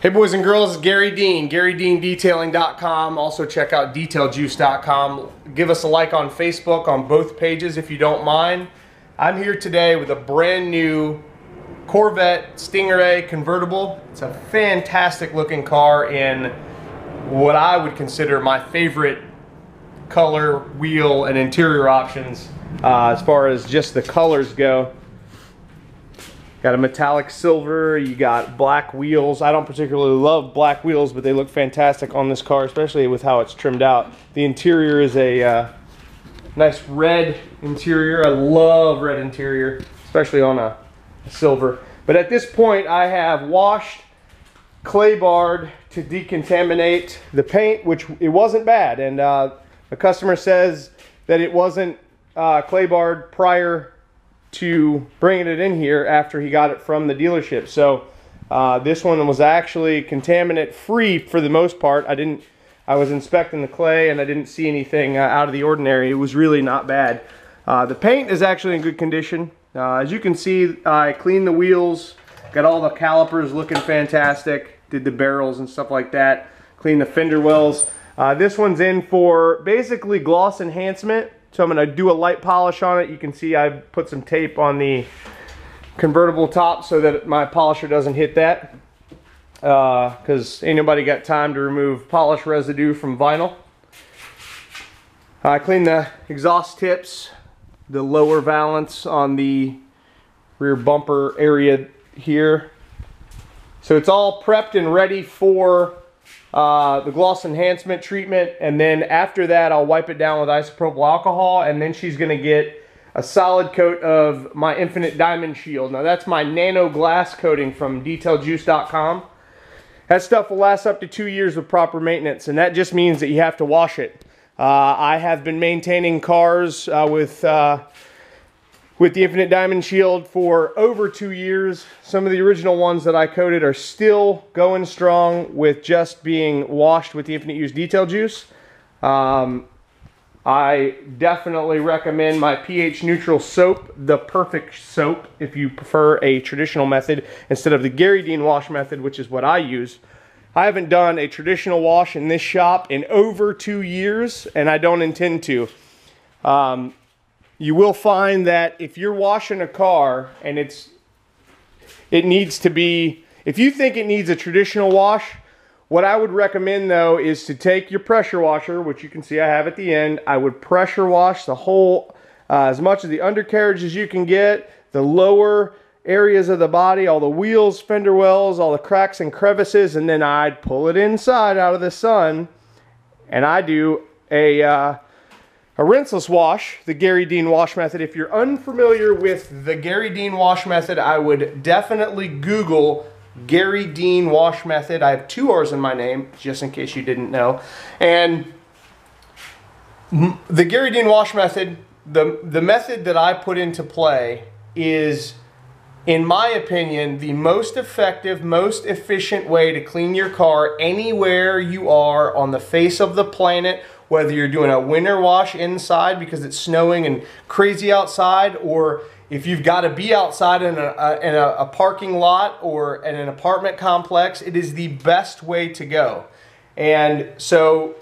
Hey boys and girls, Gary Dean, GaryDeanDetailing.com. Also check out DetailJuice.com. Give us a like on Facebook on both pages if you don't mind. I'm here today with a brand new Corvette Stingray convertible. It's a fantastic looking car in what I would consider my favorite color, wheel, and interior options as far as just the colors go. Got a metallic silver, you got black wheels. I don't particularly love black wheels, but they look fantastic on this car, especially with how it's trimmed out. The interior is a nice red interior. I love red interior, especially on a silver. But at this point, I have washed, clay barred to decontaminate the paint, which it wasn't bad. And the customer says that it wasn't clay barred prior to bringing it in here after he got it from the dealership. So this one was actually contaminant free for the most part. I was inspecting the clay and I didn't see anything out of the ordinary. It was really not bad. The paint is actually in good condition. As you can see, I cleaned the wheels, got all the calipers looking fantastic, did the barrels and stuff like that, cleaned the fender wells. This one's in for basically gloss enhancement. So I'm going to do a light polish on it. You can see I put some tape on the convertible top so that my polisher doesn't hit that. Because ain't nobody got time to remove polish residue from vinyl. I cleaned the exhaust tips, the lower valance on the rear bumper area here. So it's all prepped and ready for the gloss enhancement treatment, and then after that I'll wipe it down with isopropyl alcohol, and then she's going to get a solid coat of my Infinite Diamond Shield. Now that's my nano glass coating from DetailJuice.com. That stuff will last up to 2 years with proper maintenance, and that just means that you have to wash it. I have been maintaining cars with the Infinite Diamond Shield for over 2 years. Some of the original ones that I coated are still going strong with just being washed with the Infinite Use Detail Juice. I definitely recommend my pH neutral soap, the perfect soap, if you prefer a traditional method instead of the Gary Dean wash method, which is what I use. I haven't done a traditional wash in this shop in over 2 years, and I don't intend to. You will find that if you're washing a car and it needs to be, if you think it needs a traditional wash, what I would recommend though is to take your pressure washer, which you can see I have at the end. I would pressure wash the whole, as much of the undercarriage as you can get, the lower areas of the body, all the wheels, fender wells, all the cracks and crevices, and then I'd pull it inside out of the sun, and I do a rinseless wash, the Gary Dean wash method. If you're unfamiliar with the Gary Dean wash method, I would definitely Google Gary Dean wash method. I have 2 R's in my name, just in case you didn't know. And the Gary Dean wash method, the method that I put into play is, in my opinion, the most effective, most efficient way to clean your car anywhere you are on the face of the planet. Whether you're doing a winter wash inside because it's snowing and crazy outside, or if you've got to be outside in a parking lot or in an apartment complex, it is the best way to go. And so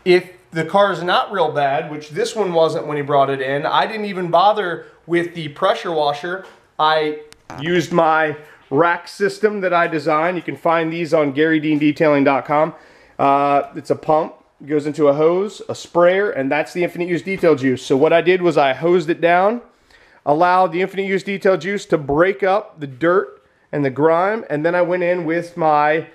if the car is not real bad, which this one wasn't when he brought it in, I didn't even bother with the pressure washer. I used my rack system that I designed. You can find these on GaryDeanDetailing.com. It's a pump. It goes into a hose, a sprayer, and that's the Infinite Use Detail Juice. So what I did was I hosed it down, allowed the Infinite Use Detail Juice to break up the dirt and the grime, and then I went in with my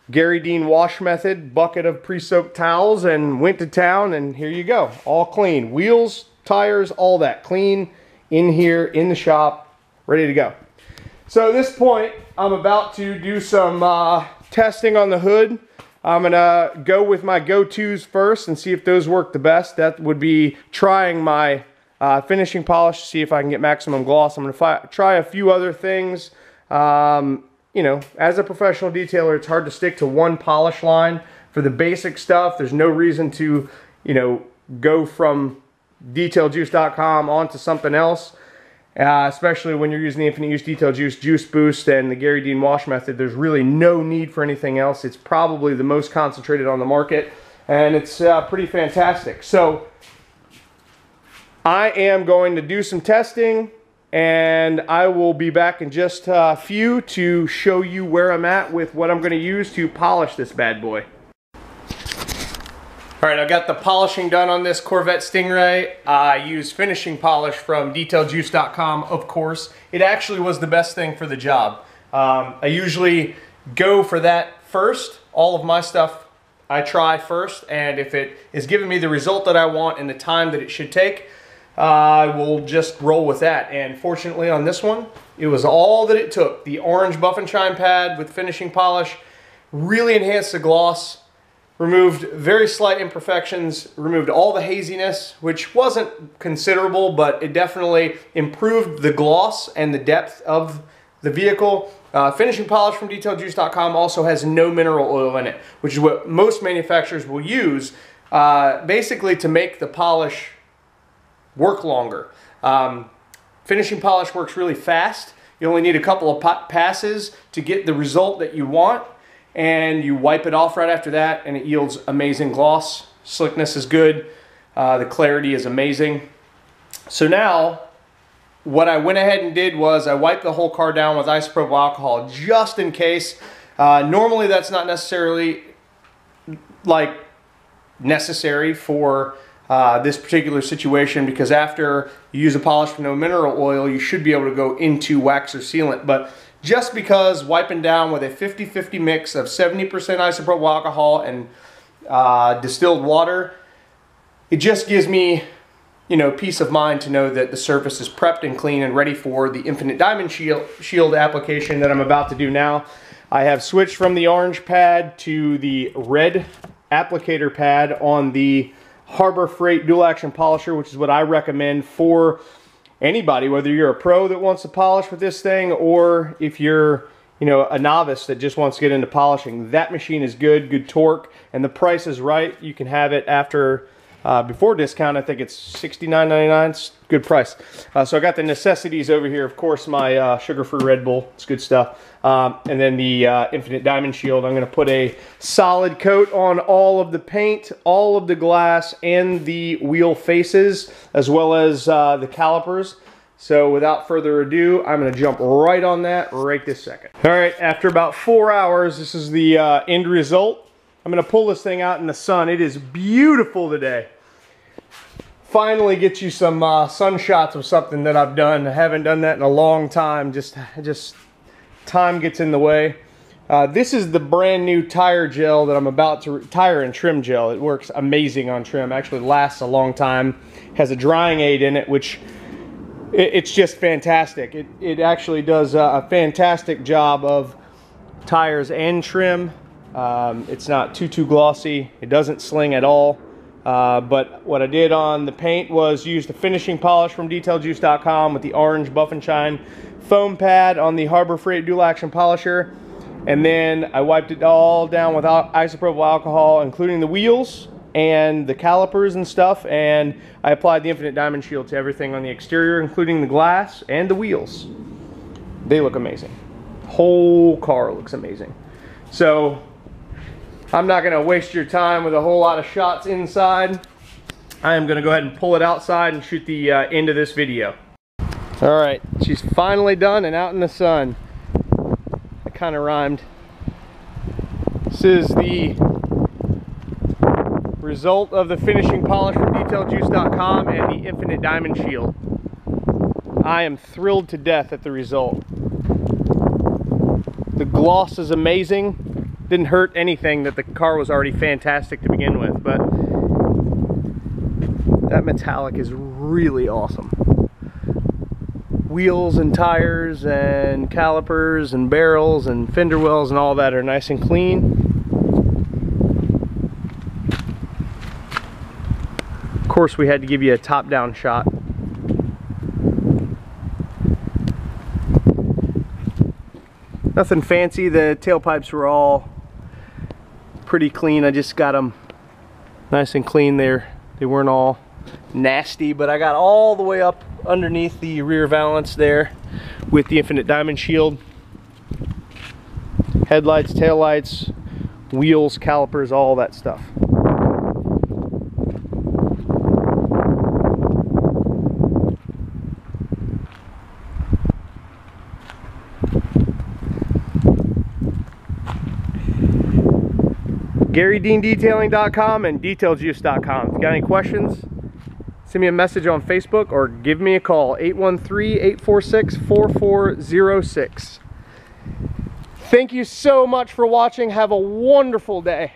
Gary Dean wash method bucket of pre-soaked towels and went to town, and here you go, all clean. Wheels, tires, all that clean in here in the shop, ready to go. So at this point, I'm about to do some testing on the hood. I'm gonna go with my go-tos first and see if those work the best. That would be trying my finishing polish to see if I can get maximum gloss. I'm gonna try a few other things. You know, as a professional detailer, it's hard to stick to one polish line. For the basic stuff, there's no reason to, you know, go from DetailJuice.com onto something else. especially when you're using the Infinite Use Detail Juice, Juice Boost, and the Gary Dean wash method. There's really no need for anything else. It's probably the most concentrated on the market, and it's pretty fantastic. So I am going to do some testing, and I will be back in just a few to show you where I'm at with what I'm going to use to polish this bad boy. Alright, I got the polishing done on this Corvette Stingray. I used finishing polish from DetailJuice.com, of course. It actually was the best thing for the job. I usually go for that first. All of my stuff I try first, and if it is giving me the result that I want in the time that it should take, I will just roll with that. And fortunately on this one, it was all that it took. The orange buff and shine pad with finishing polish really enhanced the gloss. Removed very slight imperfections, removed all the haziness, which wasn't considerable, but it definitely improved the gloss and the depth of the vehicle. Finishing polish from DetailJuice.com also has no mineral oil in it, which is what most manufacturers will use basically to make the polish work longer. Finishing polish works really fast. You only need a couple of passes to get the result that you want, and you wipe it off right after that, and it yields amazing gloss. Slickness is good. The clarity is amazing. So now, what I went ahead and did was I wiped the whole car down with isopropyl alcohol just in case. Normally that's not necessarily necessary for this particular situation, because after you use a polish with no mineral oil, you should be able to go into wax or sealant. But just because wiping down with a 50-50 mix of 70% isopropyl alcohol and distilled water, it just gives me, peace of mind to know that the surface is prepped and clean and ready for the Infinite Diamond Shield application that I'm about to do now. I have switched from the orange pad to the red applicator pad on the Harbor Freight dual action polisher, which is what I recommend for anybody, whether you're a pro that wants to polish with this thing, or if you're, a novice that just wants to get into polishing. That machine is good torque, and the price is right. You can have it after, before discount, I think it's $69.99. It's a good price. So I got the necessities over here. Of course, my sugar-free Red Bull. It's good stuff. And then the Infinite Diamond Shield. I'm going to put a solid coat on all of the paint, all of the glass, and the wheel faces, as well as the calipers. So without further ado, I'm going to jump right on that right this second. All right, after about 4 hours, this is the end result. I'm going to pull this thing out in the sun. It is beautiful today. Finally get you some sun shots of something that I've done. I haven't done that in a long time. Just time gets in the way. This is the brand new tire gel that I'm about to, tire and trim gel. It works amazing on trim. Actually lasts a long time. Has a drying aid in it, which it's just fantastic. It actually does a fantastic job of tires and trim. It's not too glossy. It doesn't sling at all. But what I did on the paint was use the finishing polish from DetailJuice.com with the orange Buff and Shine foam pad on the Harbor Freight dual action polisher, and then I wiped it all down with isopropyl alcohol, including the wheels and the calipers and stuff, and I applied the Infinite Diamond Shield to everything on the exterior, including the glass and the wheels. They look amazing. The whole car looks amazing. So I'm not going to waste your time with a whole lot of shots inside. I am going to go ahead and pull it outside and shoot the end of this video. Alright, she's finally done and out in the sun. That kind of rhymed. This is the result of the finishing polish from DetailJuice.com and the Infinite Diamond Shield. I am thrilled to death at the result. The gloss is amazing. Didn't hurt anything that the car was already fantastic to begin with, but that metallic is really awesome. Wheels and tires and calipers and barrels and fender wells and all that are nice and clean. Of course, we had to give you a top-down shot. Nothing fancy. The tailpipes were all pretty clean. I just got them nice and clean there. They weren't all nasty, but I got all the way up underneath the rear valance there with the infinite diamond shield. Headlights, taillights, wheels, calipers, all that stuff. GaryDeanDetailing.com and DetailJuice.com. If you got any questions, send me a message on Facebook or give me a call, 813-846-4406. Thank you so much for watching. Have a wonderful day.